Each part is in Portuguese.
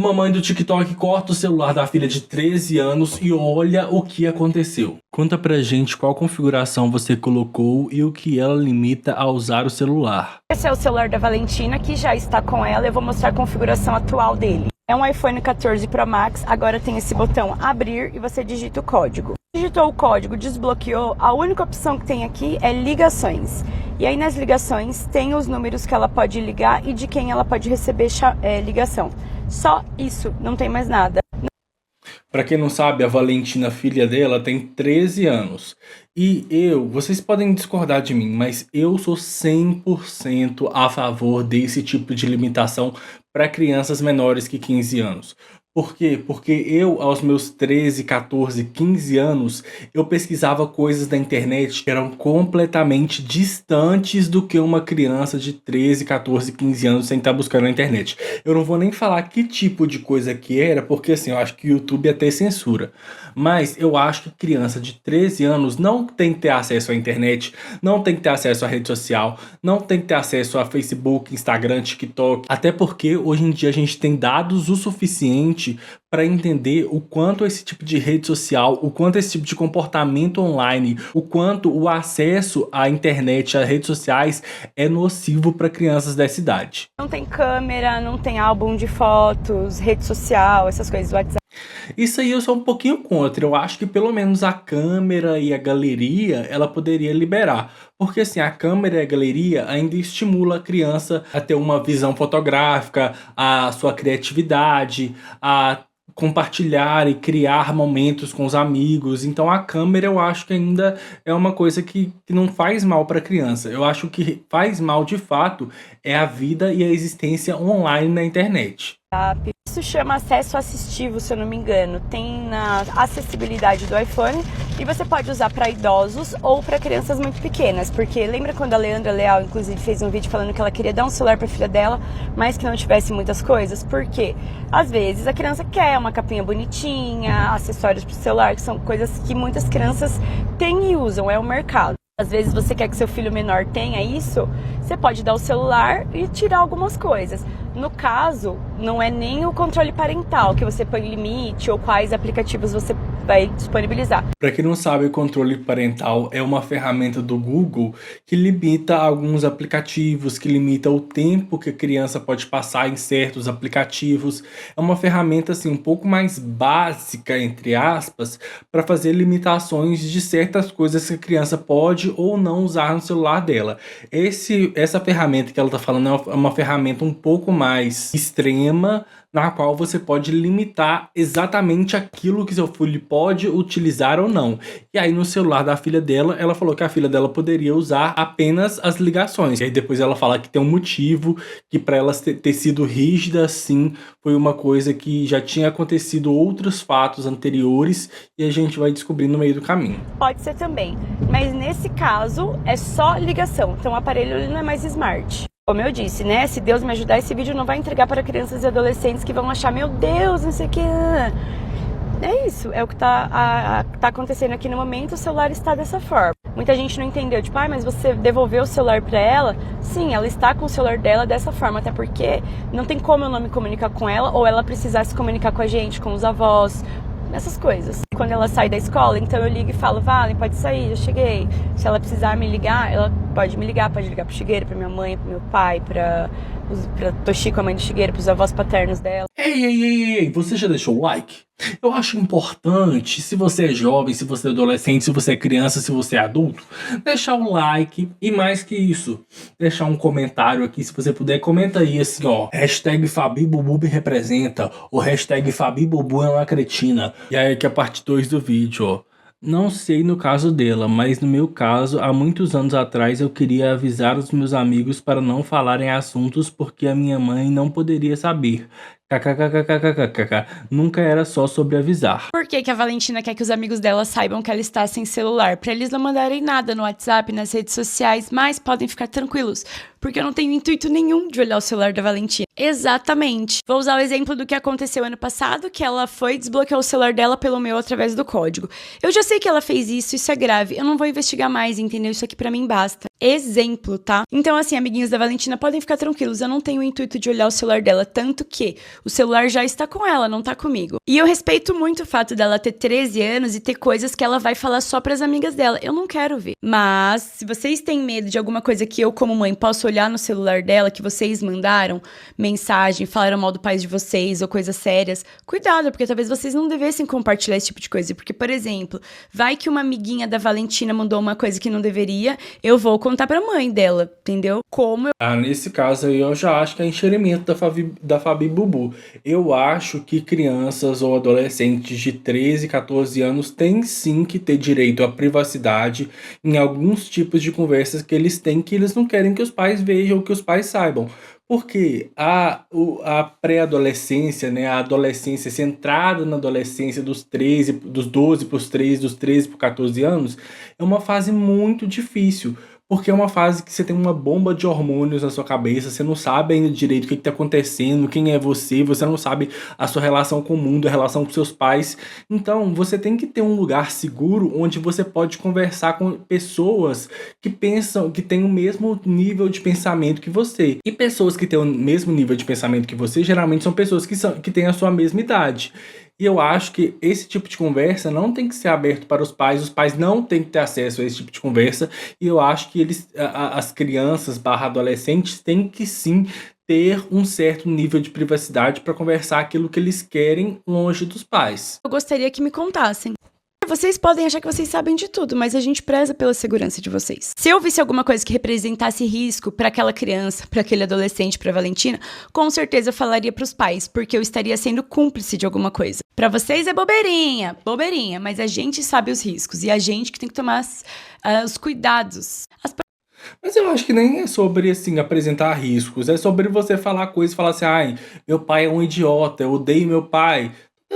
Mamãe do TikTok corta o celular da filha de 13 anos e olha o que aconteceu. Conta pra gente qual configuração você colocou e o que ela limita a usar o celular. Esse é o celular da Valentina, que já está com ela. Eu vou mostrar a configuração atual dele. É um iPhone 14 Pro Max, agora tem esse botão abrir e você digita o código. Digitou o código, desbloqueou, a única opção que tem aqui é ligações. E aí nas ligações tem os números que ela pode ligar e de quem ela pode receber ligação. Só isso, não tem mais nada. Pra quem não sabe, a Valentina, filha dela, tem 13 anos. E vocês podem discordar de mim, mas eu sou 100% a favor desse tipo de limitação para crianças menores que 15 anos. Por quê? Porque eu, aos meus 13, 14, 15 anos, eu pesquisava coisas na internet que eram completamente distantes do que uma criança de 13, 14, 15 anos sem estar buscando na internet. Eu não vou nem falar que tipo de coisa que era, porque assim, eu acho que o YouTube até censura. Mas eu acho que criança de 13 anos não tem que ter acesso à internet, não tem que ter acesso à rede social, não tem que ter acesso a Facebook, Instagram, TikTok. Até porque hoje em dia a gente tem dados o suficiente para entender o quanto esse tipo de rede social, o quanto esse tipo de comportamento online, o quanto o acesso à internet, às redes sociais é nocivo para crianças dessa idade. Não tem câmera, não tem álbum de fotos, rede social, essas coisas, WhatsApp. Isso aí eu sou um pouquinho contra. Eu acho que pelo menos a câmera e a galeria ela poderia liberar. Porque assim, a câmera e a galeria ainda estimula a criança a ter uma visão fotográfica, a sua criatividade, a compartilhar e criar momentos com os amigos. Então a câmera eu acho que ainda é uma coisa que não faz mal para a criança. Eu acho que faz mal de fato é a vida e a existência online na internet. Isso chama acesso assistivo, se eu não me engano. Tem na acessibilidade do iPhone e você pode usar para idosos ou para crianças muito pequenas. Porque lembra quando a Leandra Leal, inclusive, fez um vídeo falando que ela queria dar um celular para filha dela, mas que não tivesse muitas coisas? Porque às vezes a criança quer uma capinha bonitinha, acessórios para o celular, que são coisas que muitas crianças têm e usam, é o mercado. Às vezes você quer que seu filho menor tenha isso, você pode dar o celular e tirar algumas coisas. No caso, não é nem o controle parental, que você põe limite ou quais aplicativos você vai disponibilizar. Para quem não sabe, o controle parental é uma ferramenta do Google que limita alguns aplicativos, que limita o tempo que a criança pode passar em certos aplicativos. É uma ferramenta assim um pouco mais básica, entre aspas, para fazer limitações de certas coisas que a criança pode ou não usar no celular dela. Essa ferramenta que ela está falando é uma ferramenta um pouco mais extrema, na qual você pode limitar exatamente aquilo que seu filho pode utilizar ou não. E aí no celular da filha dela, ela falou que a filha dela poderia usar apenas as ligações. E aí depois ela fala que tem um motivo, que para ela ter sido rígida assim, foi uma coisa que já tinha acontecido outros fatos anteriores e a gente vai descobrir no meio do caminho. Pode ser também, mas nesse caso é só ligação, então o aparelho ele não é mais smart. Como eu disse, né? Se Deus me ajudar, esse vídeo não vai entregar para crianças e adolescentes que vão achar, meu Deus, não sei o que. É isso, é o que tá acontecendo aqui no momento, o celular está dessa forma. Muita gente não entendeu, tipo, mas você devolveu o celular para ela? Sim, ela está com o celular dela dessa forma, até porque não tem como eu não me comunicar com ela ou ela precisar se comunicar com a gente, com os avós, essas coisas. Quando ela sai da escola, então eu ligo e falo, Valen, pode sair, eu cheguei. Se ela precisar me ligar, ela pode me ligar, pode ligar pro Chigueiro, pra minha mãe, pro meu pai, pra Toshiko, a mãe do Chigueiro, pros avós paternos dela. Ei, você já deixou o like? Eu acho importante, se você é jovem, se você é adolescente, se você é criança, se você é adulto, deixar um like e mais que isso, deixar um comentário aqui, se você puder, comenta aí assim, ó, hashtag Fabi Bubu me representa, ou hashtag Fabi Bubu é uma cretina. E aí aqui a parte 2 do vídeo, ó. Não sei no caso dela, mas no meu caso, há muitos anos atrás eu queria avisar os meus amigos para não falarem assuntos porque a minha mãe não poderia saber. KKKKKKKK. Nunca era só sobre avisar. Por que a Valentina quer que os amigos dela saibam que ela está sem celular? Pra eles não mandarem nada no WhatsApp, nas redes sociais, mas podem ficar tranquilos, porque eu não tenho intuito nenhum de olhar o celular da Valentina. Exatamente. Vou usar o exemplo do que aconteceu ano passado, que ela foi e desbloqueou o celular dela pelo meu através do código. Eu já sei que ela fez isso é grave. Eu não vou investigar mais, entendeu? Isso aqui pra mim basta. exemplo, tá? Então, assim, amiguinhos da Valentina, podem ficar tranquilos, eu não tenho o intuito de olhar o celular dela, tanto que o celular já está com ela, não tá comigo. E eu respeito muito o fato dela ter 13 anos e ter coisas que ela vai falar só pras amigas dela. Eu não quero ver. Mas, se vocês têm medo de alguma coisa que eu, como mãe, posso olhar no celular dela, que vocês mandaram mensagem, falaram mal do pai de vocês ou coisas sérias, cuidado, porque talvez vocês não devessem compartilhar esse tipo de coisa. Porque, por exemplo, vai que uma amiguinha da Valentina mandou uma coisa que não deveria, eu vou contar pra mãe dela, entendeu? Como eu... Nesse caso aí eu já acho que é enxerimento da Fabi Bubu. Eu acho que crianças ou adolescentes de 13, 14 anos têm sim que ter direito à privacidade em alguns tipos de conversas que eles têm que eles não querem que os pais vejam ou que os pais saibam. Porque a pré-adolescência, né, a adolescência, essa entrada na adolescência dos 12 para os 13, dos 13 para os 14 anos, é uma fase muito difícil. Porque é uma fase que você tem uma bomba de hormônios na sua cabeça, você não sabe ainda direito o que está acontecendo, quem é você não sabe a sua relação com o mundo, a relação com seus pais. Então, você tem que ter um lugar seguro onde você pode conversar com pessoas que pensam, que têm o mesmo nível de pensamento que você. E pessoas que têm o mesmo nível de pensamento que você, geralmente são pessoas que têm a sua mesma idade. E eu acho que esse tipo de conversa não tem que ser aberto para os pais não têm que ter acesso a esse tipo de conversa, e eu acho que as crianças / adolescentes têm que sim ter um certo nível de privacidade para conversar aquilo que eles querem longe dos pais. Eu gostaria que me contassem. Vocês podem achar que vocês sabem de tudo, mas a gente preza pela segurança de vocês. Se eu visse alguma coisa que representasse risco para aquela criança, para aquele adolescente, para Valentina, com certeza eu falaria para os pais, porque eu estaria sendo cúmplice de alguma coisa. Para vocês é bobeirinha, mas a gente sabe os riscos e a gente que tem que tomar os cuidados. Mas eu acho que nem é sobre, assim, apresentar riscos. É sobre você falar coisas, falar assim, ai, meu pai é um idiota, eu odeio meu pai.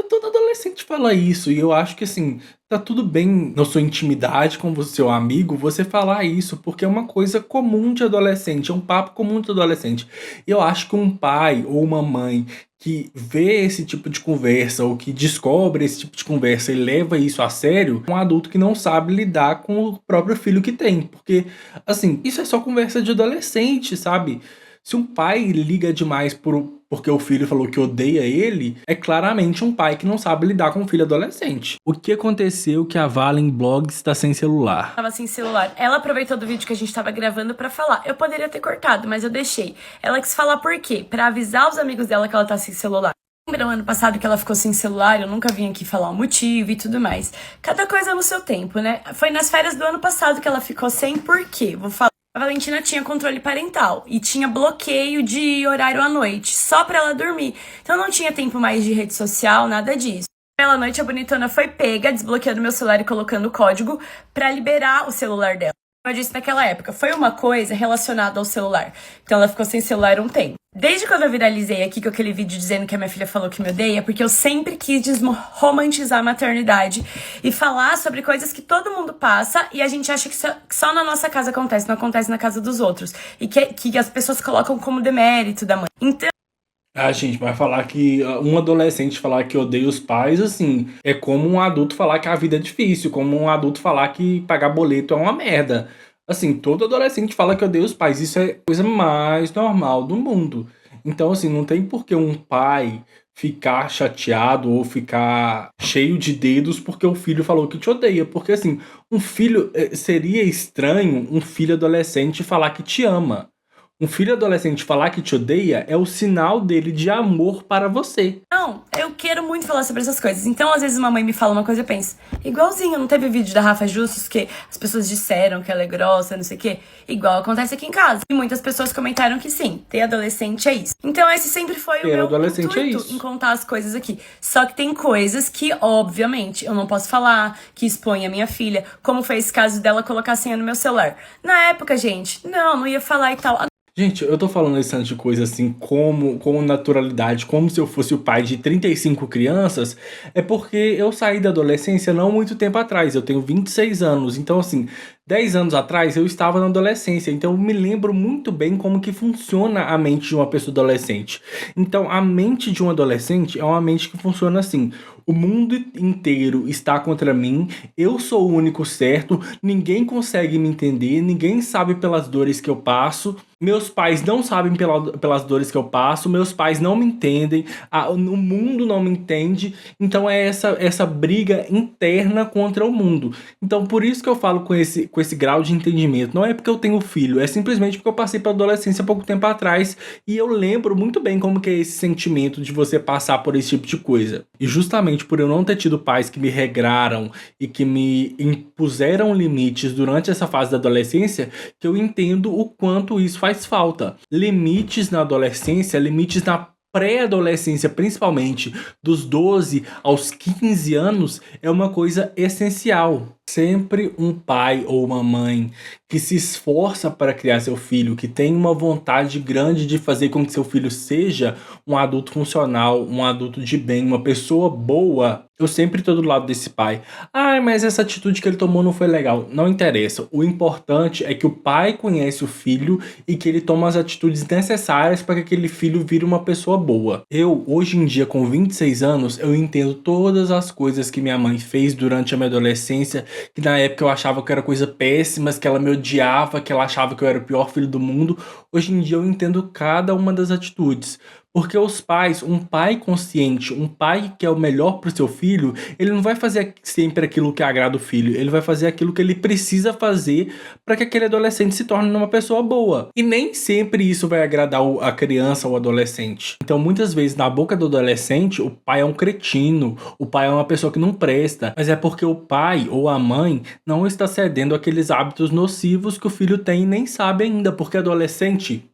Todo adolescente fala isso, e eu acho que, assim, tá tudo bem na sua intimidade com o seu amigo você falar isso, porque é uma coisa comum de adolescente, é um papo comum de adolescente. E eu acho que um pai ou uma mãe que vê esse tipo de conversa ou que descobre esse tipo de conversa e leva isso a sério, é um adulto que não sabe lidar com o próprio filho que tem. Porque, assim, isso é só conversa de adolescente, sabe? Se um pai liga demais porque o filho falou que odeia ele, é claramente um pai que não sabe lidar com um filho adolescente. O que aconteceu que a Valen Blogs está sem celular? Tava sem celular. Ela aproveitou do vídeo que a gente tava gravando pra falar. Eu poderia ter cortado, mas eu deixei. Ela quis falar por quê? Pra avisar os amigos dela que ela tá sem celular. Lembra o ano passado que ela ficou sem celular? Eu nunca vim aqui falar o motivo e tudo mais. Cada coisa no seu tempo, né? Foi nas férias do ano passado que ela ficou sem, por quê? Vou falar. A Valentina tinha controle parental e tinha bloqueio de horário à noite, só pra ela dormir. Então não tinha tempo mais de rede social, nada disso. Pela noite a bonitona foi pega, desbloqueando meu celular e colocando o código pra liberar o celular dela. Como eu disse naquela época, foi uma coisa relacionada ao celular. Então ela ficou sem celular um tempo. Desde quando eu viralizei aqui com aquele vídeo dizendo que a minha filha falou que me odeia, porque eu sempre quis romantizar a maternidade e falar sobre coisas que todo mundo passa e a gente acha que só na nossa casa acontece, não acontece na casa dos outros. E que as pessoas colocam como demérito da mãe. Então, gente, mas falar que um adolescente falar que odeia os pais, assim, é como um adulto falar que a vida é difícil, como um adulto falar que pagar boleto é uma merda. Assim, todo adolescente fala que odeia os pais, isso é a coisa mais normal do mundo. Então, assim, não tem por que um pai ficar chateado ou ficar cheio de dedos porque o filho falou que te odeia. Porque, assim, um filho, seria estranho um filho adolescente falar que te ama. Um filho adolescente falar que te odeia é o sinal dele de amor para você. Não, eu quero muito falar sobre essas coisas. Então, às vezes, uma mãe me fala uma coisa e eu penso, igualzinho, não teve vídeo da Rafa Justus que as pessoas disseram que ela é grossa, não sei o quê? Igual acontece aqui em casa. E muitas pessoas comentaram que sim, ter adolescente é isso. Então, esse sempre foi o meu intuito em contar as coisas aqui. Só que tem coisas que, obviamente, eu não posso falar, que expõe a minha filha, como foi esse caso dela colocar a senha no meu celular. Na época, gente, não ia falar e tal. Gente, eu tô falando esse tanto de coisa assim, com naturalidade, como se eu fosse o pai de 35 crianças, é porque eu saí da adolescência não muito tempo atrás, eu tenho 26 anos, então assim, 10 anos atrás eu estava na adolescência, então eu me lembro muito bem como que funciona a mente de uma pessoa adolescente. Então a mente de um adolescente é uma mente que funciona assim: o mundo inteiro está contra mim, eu sou o único certo, ninguém consegue me entender, ninguém sabe pelas dores que eu passo, meus pais não sabem pelas dores que eu passo, meus pais não me entendem, o mundo não me entende, então é essa briga interna contra o mundo. Então por isso que eu falo com esse grau de entendimento, não é porque eu tenho filho, é simplesmente porque eu passei pela adolescência há pouco tempo atrás e eu lembro muito bem como que é esse sentimento de você passar por esse tipo de coisa. E justamente por eu não ter tido pais que me regraram e que me impuseram limites durante essa fase da adolescência, que eu entendo o quanto isso faz falta. Limites na adolescência, limites na pré-adolescência, principalmente dos 12 aos 15 anos, é uma coisa essencial. Sempre um pai ou uma mãe que se esforça para criar seu filho, que tem uma vontade grande de fazer com que seu filho seja um adulto funcional, um adulto de bem, uma pessoa boa, eu sempre estou do lado desse pai. Ah, mas essa atitude que ele tomou não foi legal. Não interessa. O importante é que o pai conhece o filho e que ele toma as atitudes necessárias para que aquele filho vire uma pessoa boa. Eu, hoje em dia, com 26 anos, eu entendo todas as coisas que minha mãe fez durante a minha adolescência, que na época eu achava que era coisa péssimas, que ela me odiava, que ela achava que eu era o pior filho do mundo. Hoje em dia eu entendo cada uma das atitudes. Porque os pais, um pai consciente, um pai que é o melhor para o seu filho, ele não vai fazer sempre aquilo que agrada o filho, ele vai fazer aquilo que ele precisa fazer para que aquele adolescente se torne uma pessoa boa. E nem sempre isso vai agradar a criança ou o adolescente. Então, muitas vezes, na boca do adolescente, o pai é um cretino, o pai é uma pessoa que não presta, mas é porque o pai ou a mãe não está cedendo àqueles hábitos nocivos que o filho tem e nem sabe ainda, porque adolescente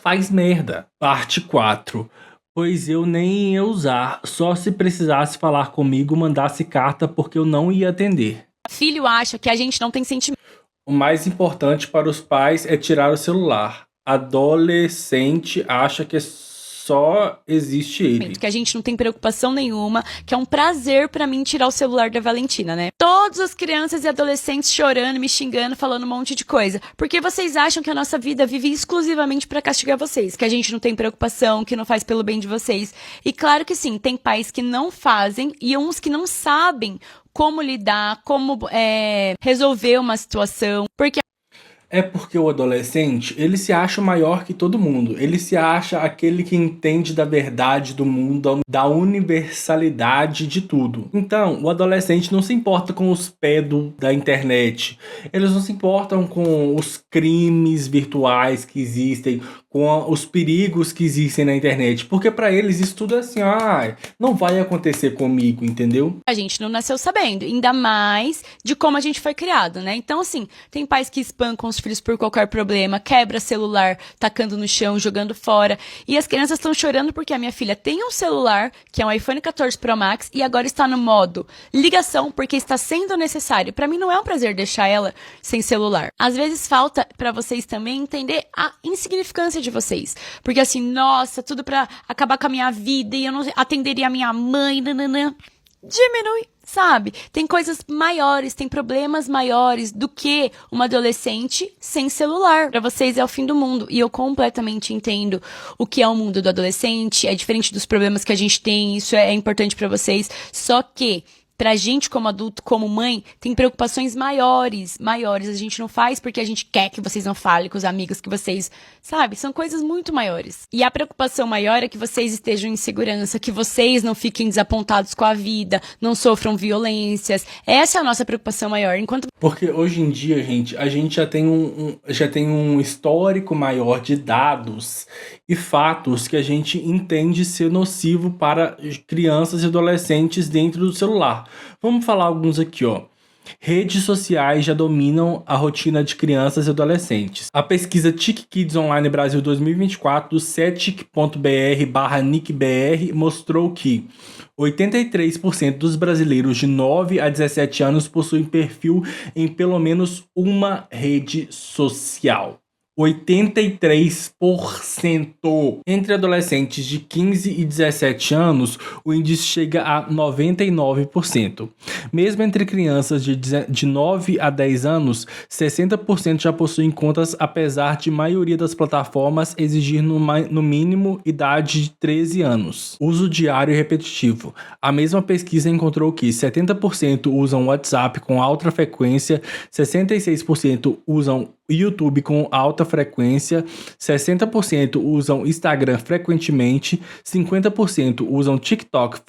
faz merda. Parte 4. Pois eu nem ia usar, só se precisasse falar comigo, mandasse carta porque eu não ia atender. Filho acha que a gente não tem sentimento. O mais importante para os pais é tirar o celular. Adolescente acha que só existe ele. Que a gente não tem preocupação nenhuma, que é um prazer pra mim tirar o celular da Valentina, né? Todas as crianças e adolescentes chorando, me xingando, falando um monte de coisa. Porque vocês acham que a nossa vida vive exclusivamente pra castigar vocês, que a gente não tem preocupação, que não faz pelo bem de vocês. E claro que sim, tem pais que não fazem e uns que não sabem como lidar, como resolver uma situação, porque É porque o adolescente, ele se acha maior que todo mundo. Ele se acha aquele que entende da verdade do mundo, da universalidade de tudo. Então, o adolescente não se importa com os pedos da internet. Eles não se importam com os crimes virtuais que existem, com os perigos que existem na internet. Porque pra eles isso tudo é assim, não vai acontecer comigo, entendeu? a gente não nasceu sabendo, ainda mais de como a gente foi criado, né? Então, assim, tem pais que espancam os filhos por qualquer problema, quebra celular, tacando no chão, jogando fora. E as crianças estão chorando porque a minha filha tem um celular, que é um iPhone 14 Pro Max, e agora está no modo ligação, porque está sendo necessário. Pra mim não é um prazer deixar ela sem celular. Às vezes falta pra vocês também entender a insignificância de vocês. Porque assim, nossa, tudo pra acabar com a minha vida e eu não atenderia a minha mãe, nananã. Diminui, sabe? Tem coisas maiores, tem problemas maiores do que uma adolescente sem celular. Pra vocês é o fim do mundo. E eu completamente entendo o que é o mundo do adolescente, é diferente dos problemas que a gente tem, isso é importante pra vocês. Só que pra gente como adulto, como mãe, tem preocupações maiores. A gente não faz porque a gente quer que vocês não falem com os amigos, que vocês, sabe? São coisas muito maiores. E a preocupação maior é que vocês estejam em segurança, que vocês não fiquem desapontados com a vida, não sofram violências. Essa é a nossa preocupação maior. Porque hoje em dia, gente, a gente já tem um histórico maior de dados e fatos que a gente entende ser nocivo para crianças e adolescentes dentro do celular. Vamos falar alguns aqui, ó. Redes sociais já dominam a rotina de crianças e adolescentes. A pesquisa TIC Kids Online Brasil 2024 do cetic.br/nicbr mostrou que 83% dos brasileiros de 9 a 17 anos possuem perfil em pelo menos uma rede social. 83%. Entre adolescentes de 15 e 17 anos, o índice chega a 99%. Mesmo entre crianças de 9 a 10 anos, 60% já possuem contas, apesar de maioria das plataformas exigir no mínimo idade de 13 anos. Uso diário e repetitivo. A mesma pesquisa encontrou que 70% usam WhatsApp com alta frequência, 66% usam YouTube com alta frequência, 60% usam Instagram frequentemente, 50% usam TikTok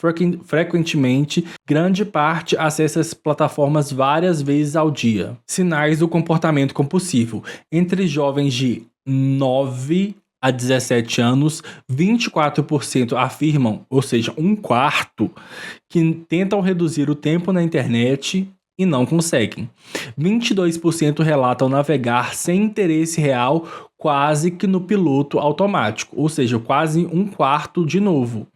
frequentemente, grande parte acessa as plataformas várias vezes ao dia. Sinais do comportamento compulsivo. Entre jovens de 9 a 17 anos, 24% afirmam, ou seja, um quarto, que tentam reduzir o tempo na internet e não conseguem. 22% relatam navegar sem interesse real, quase que no piloto automático, ou seja, quase um quarto de novo.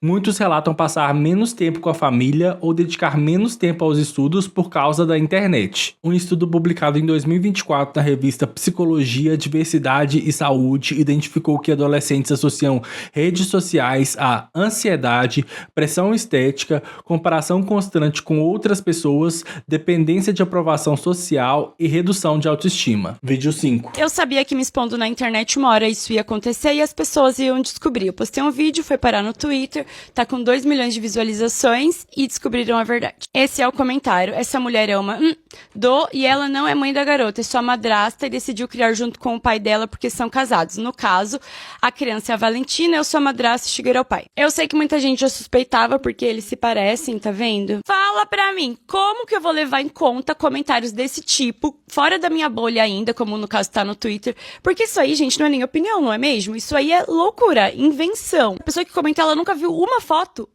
Muitos relatam passar menos tempo com a família ou dedicar menos tempo aos estudos por causa da internet. Um estudo publicado em 2024 na revista Psicologia, Diversidade e Saúde identificou que adolescentes associam redes sociais a ansiedade, pressão estética, comparação constante com outras pessoas, dependência de aprovação social e redução de autoestima. Vídeo 5. Eu sabia que me expondo na internet uma hora isso ia acontecer e as pessoas iam descobrir. Eu postei um vídeo, foi parar no Twitter, tá com 2 milhões de visualizações e descobriram a verdade. Esse é o comentário. Essa mulher é uma e ela não é mãe da garota, é sua madrasta e decidiu criar junto com o pai dela porque são casados. No caso, a criança é a Valentina, eu sou a madrasta e Shigeru é o pai. Eu sei que muita gente já suspeitava porque eles se parecem, tá vendo? Fala pra mim, como que eu vou levar em conta comentários desse tipo, fora da minha bolha ainda, como no caso tá no Twitter? Porque isso aí, gente, não é nem opinião, não é mesmo? Isso aí é loucura, invenção. A pessoa que comenta, ela nunca viu uma foto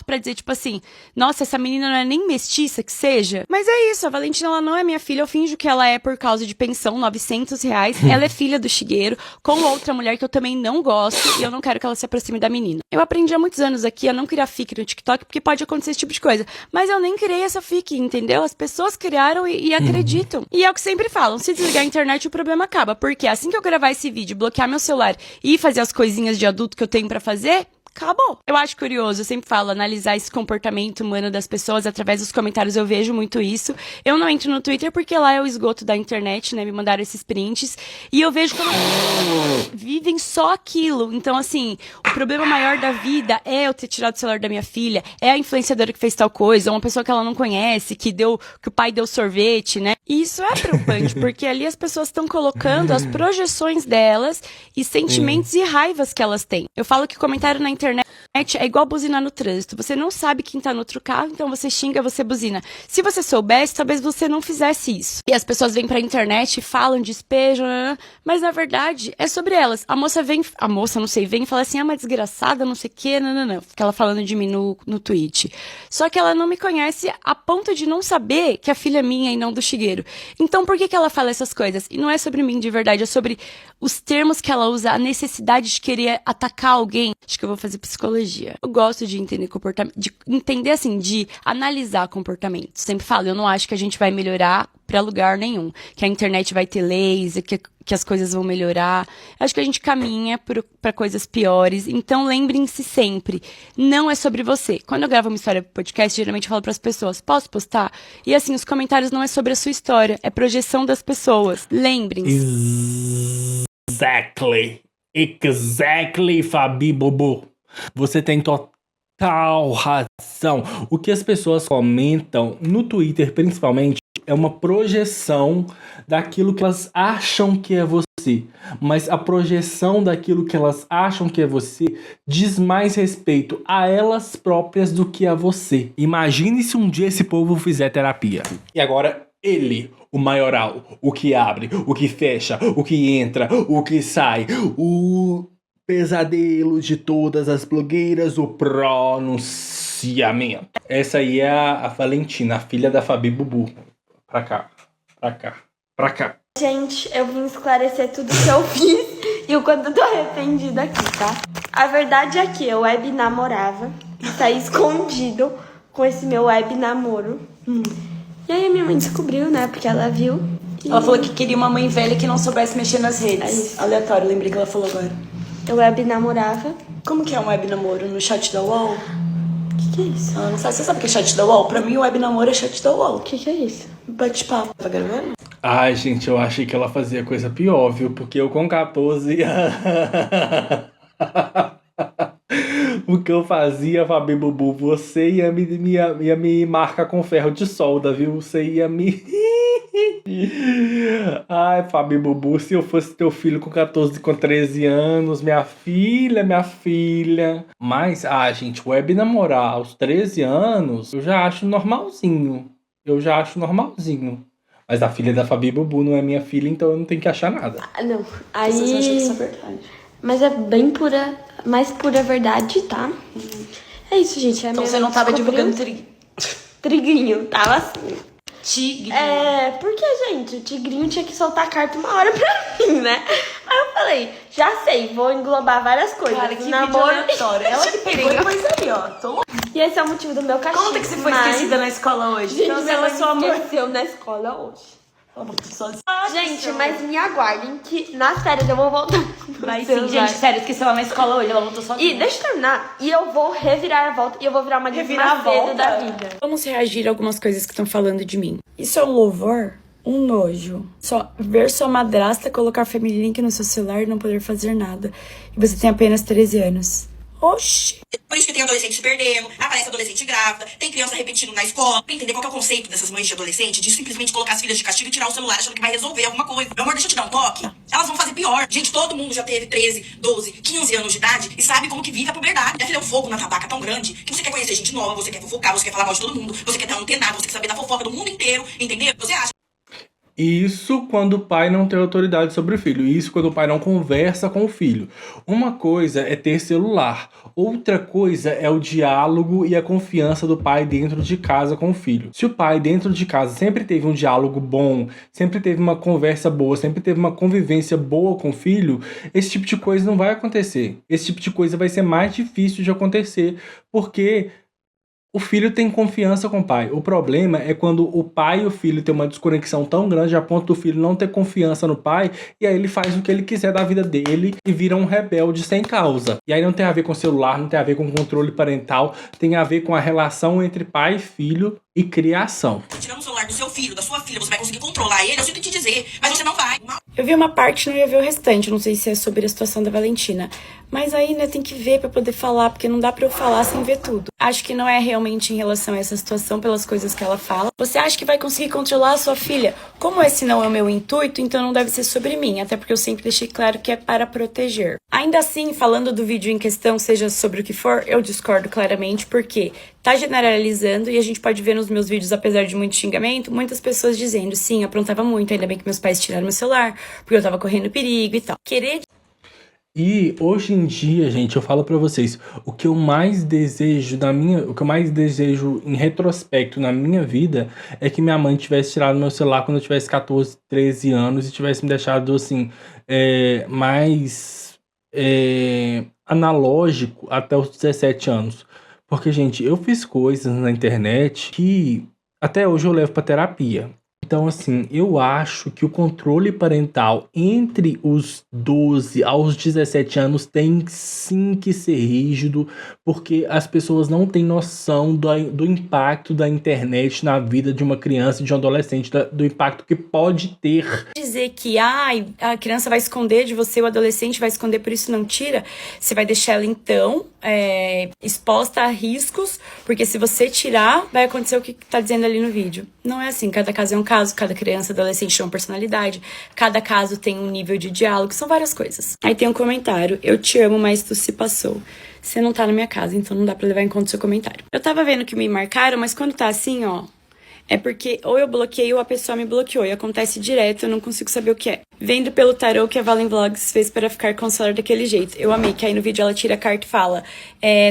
pra dizer, tipo assim, nossa, essa menina não é nem mestiça que seja. Mas é isso, a Valentina, ela não é minha filha, eu finjo que ela é por causa de pensão, R$900. Ela é filha do Shigeru, com outra mulher que eu também não gosto, e eu não quero que ela se aproxime da menina. Eu aprendi há muitos anos aqui a não criar fic no TikTok, porque pode acontecer esse tipo de coisa. Mas eu nem criei essa fic, entendeu? As pessoas criaram e acreditam. E é o que sempre falam, se desligar a internet, o problema acaba. Porque assim que eu gravar esse vídeo, bloquear meu celular e fazer as coisinhas de adulto que eu tenho pra fazer, acabou. Eu acho curioso, eu sempre falo, analisar esse comportamento humano das pessoas, através dos comentários eu vejo muito isso. Eu não entro no Twitter porque lá é o esgoto da internet, né, me mandaram esses prints, e eu vejo como vivem só aquilo. Então, assim, o problema maior da vida é eu ter tirado o celular da minha filha, é a influenciadora que fez tal coisa, ou uma pessoa que ela não conhece, que o pai deu sorvete, né? E isso é preocupante, porque ali as pessoas estão colocando as projeções delas e sentimentos e raivas que elas têm. Eu falo que comentário na internet é igual buzinar no trânsito. Você não sabe quem tá no outro carro, então você xinga, você buzina. Se você soubesse, talvez você não fizesse isso. E as pessoas vêm pra internet e falam, despejam, mas na verdade é sobre elas. A moça, não sei, vem e fala assim, uma desgraçada, não sei o que, não. Fica ela falando de mim no tweet. Só que ela não me conhece a ponto de não saber que a filha é minha e não do Shigeru. Então por que ela fala essas coisas? E não é sobre mim de verdade, é sobre os termos que ela usa, a necessidade de querer atacar alguém. Acho que eu vou fazer psicologia. Eu gosto de entender comportamento, de entender assim, de analisar comportamentos. Sempre falo, eu não acho que a gente vai melhorar pra lugar nenhum, que a internet vai ter leis, que as coisas vão melhorar. Acho que a gente caminha pra coisas piores. Então lembrem-se sempre, não é sobre você. Quando eu gravo uma história pro podcast, geralmente eu falo pras pessoas, posso postar? E assim, os comentários não é sobre a sua história, é projeção das pessoas. Lembrem-se. Exactly, Fabi Bobo. Você tem total razão. O que as pessoas comentam no Twitter, principalmente, é uma projeção daquilo que elas acham que é você. Mas a projeção daquilo que elas acham que é você diz mais respeito a elas próprias do que a você. Imagine se um dia esse povo fizer terapia. E agora ele, o maioral, o que abre, o que fecha, o que entra, o que sai, o pesadelo de todas as blogueiras, o pronunciamento. Essa aí é a Valentina, a filha da Fabi Bubu. Pra cá. Gente, eu vim esclarecer tudo que eu fiz e o quanto eu tô arrependida aqui, tá? A verdade é que eu web namorava e saí escondido com esse meu web namoro. E aí a minha mãe descobriu, né? Porque ela viu Ela falou que queria uma mãe velha que não soubesse mexer nas É redes. isso. Aleatório, lembrei que ela falou agora. Eu web namorava. Como que é um web namoro? No chat da UOL? O que é isso? Ela não sabe. Você sabe o que é chat da UOL? Pra mim, o web namoro é chat da UOL. O que é isso? Bate-papo. Tá gravando? Ai, gente, eu achei que ela fazia coisa pior, viu? Porque eu com 14 o que eu fazia, Fabi Bubu, você ia me marcar com ferro de solda, viu? Você ia me... Ai, Fabi Bubu, se eu fosse teu filho com 14, com 13 anos, minha filha. Mas, gente, web namorar aos 13 anos, eu já acho normalzinho. Mas a filha da Fabi Bubu não é minha filha, então eu não tenho que achar nada. Ah, não. Vocês acham que isso é Aí... verdade? Mas é bem pura, mais pura verdade, tá? É isso, gente. Então você não tava divulgando Triguinho, tava assim. tigre? Porque, gente, o tigrinho tinha que soltar a carta uma hora pra mim, né? Aí eu falei, já sei, vou englobar várias coisas. Cara, que vídeo namoro. aleatório. Ela que pegou e pôs ali, ó. Tô... E esse é o motivo do meu cachorro. Conta que você foi esquecida na escola hoje. Gente, Então, minha ela mãe é sua me mãe. esqueceu na escola hoje. Ah, Gente, mas me aguardem que nas férias eu vou voltar com o Vai sim, celular. gente, sério, esqueceu ela na escola hoje, ela voltou sozinha. E deixa eu terminar. E eu vou revirar a volta e eu vou virar uma Revirar a Macedo volta? da vida. Vamos reagir a algumas coisas que estão falando de mim. Isso é um louvor? Um nojo. Só ver sua madrasta colocar family link no seu celular e não poder fazer nada. E você tem apenas 13 anos. Oxi! Por isso que tem adolescente se perdendo, aparece adolescente grávida, tem criança repetindo na escola. Pra entender qual que é o conceito dessas mães de adolescente, de simplesmente colocar as filhas de castigo e tirar o celular achando que vai resolver alguma coisa. Meu amor, deixa eu te dar um toque. Elas vão fazer pior. Gente, todo mundo já teve 13, 12, 15 anos de idade e sabe como que vive a puberdade. Minha filha é um fogo na tabaca tão grande que você quer conhecer gente nova, você quer fofocar, você quer falar mal de todo mundo, você quer estar antenado, você quer saber da fofoca do mundo inteiro, entendeu? Você acha Isso quando o pai não tem autoridade sobre o filho. Isso quando o pai não conversa com o filho. Uma coisa é ter celular. Outra coisa é o diálogo e a confiança do pai dentro de casa com o filho. Se o pai dentro de casa sempre teve um diálogo bom, sempre teve uma conversa boa, sempre teve uma convivência boa com o filho, esse tipo de coisa não vai acontecer. Esse tipo de coisa vai ser mais difícil de acontecer, porque o filho tem confiança com o pai. O problema é quando o pai e o filho têm uma desconexão tão grande a ponto do filho não ter confiança no pai, e aí ele faz o que ele quiser da vida dele e vira um rebelde sem causa. E aí não tem a ver com celular, não tem a ver com controle parental, tem a ver com a relação entre pai e filho e criação. tirando o celular do seu filho, da sua filha, você vai conseguir controlar ele? Eu sinto te dizer, mas você não vai. Eu vi uma parte, não ia ver o restante. Não sei se é sobre a situação da Valentina. Mas aí, né, tem que ver pra poder falar, porque não dá pra eu falar sem ver tudo. Acho que não é realmente em relação a essa situação, pelas coisas que ela fala. Você acha que vai conseguir controlar a sua filha? Como esse não é o meu intuito, então não deve ser sobre mim. Até porque eu sempre deixei claro que é para proteger. Ainda assim, falando do vídeo em questão, seja sobre o que for, eu discordo claramente, porque tá generalizando e a gente pode ver nos meus vídeos, apesar de muito xingamento, muitas pessoas dizendo, sim, aprontava muito, ainda bem que meus pais tiraram meu celular, porque eu tava correndo perigo e tal. E hoje em dia, gente, eu falo pra vocês, o que eu mais desejo em retrospecto na minha vida é que minha mãe tivesse tirado meu celular quando eu tivesse 14, 13 anos e tivesse me deixado assim, mais analógico até os 17 anos. Porque, gente, eu fiz coisas na internet que até hoje eu levo pra terapia. Então, assim, eu acho que o controle parental entre os 12 aos 17 anos tem sim que ser rígido, porque as pessoas não têm noção do impacto da internet na vida de uma criança e de um adolescente, do impacto que pode ter. Dizer que a criança vai esconder de você, o adolescente vai esconder, por isso não tira, você vai deixar ela então exposta a riscos, porque se você tirar, vai acontecer o que tá dizendo ali no vídeo. Não é assim, cada caso é um caso, cada criança, adolescente tem uma personalidade, cada caso tem um nível de diálogo, são várias coisas. Aí tem um comentário, eu te amo, mas tu se passou. Você não tá na minha casa, então não dá pra levar em conta o seu comentário. Eu tava vendo que me marcaram, mas quando tá assim, ó, é porque ou eu bloqueei ou a pessoa me bloqueou. E acontece direto, eu não consigo saber o que é. Vendo pelo tarô que a Valen Vlogs fez para ficar com o celular daquele jeito. Eu amei, que aí no vídeo ela tira a carta e fala,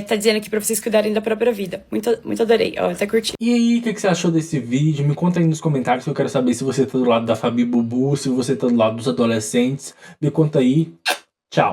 tá dizendo aqui pra vocês cuidarem da própria vida. Muito adorei, ó, até curti. E aí, o que você achou desse vídeo? Me conta aí nos comentários, que eu quero saber se você tá do lado da Fabi Bubu, se você tá do lado dos adolescentes. Me conta aí. Tchau.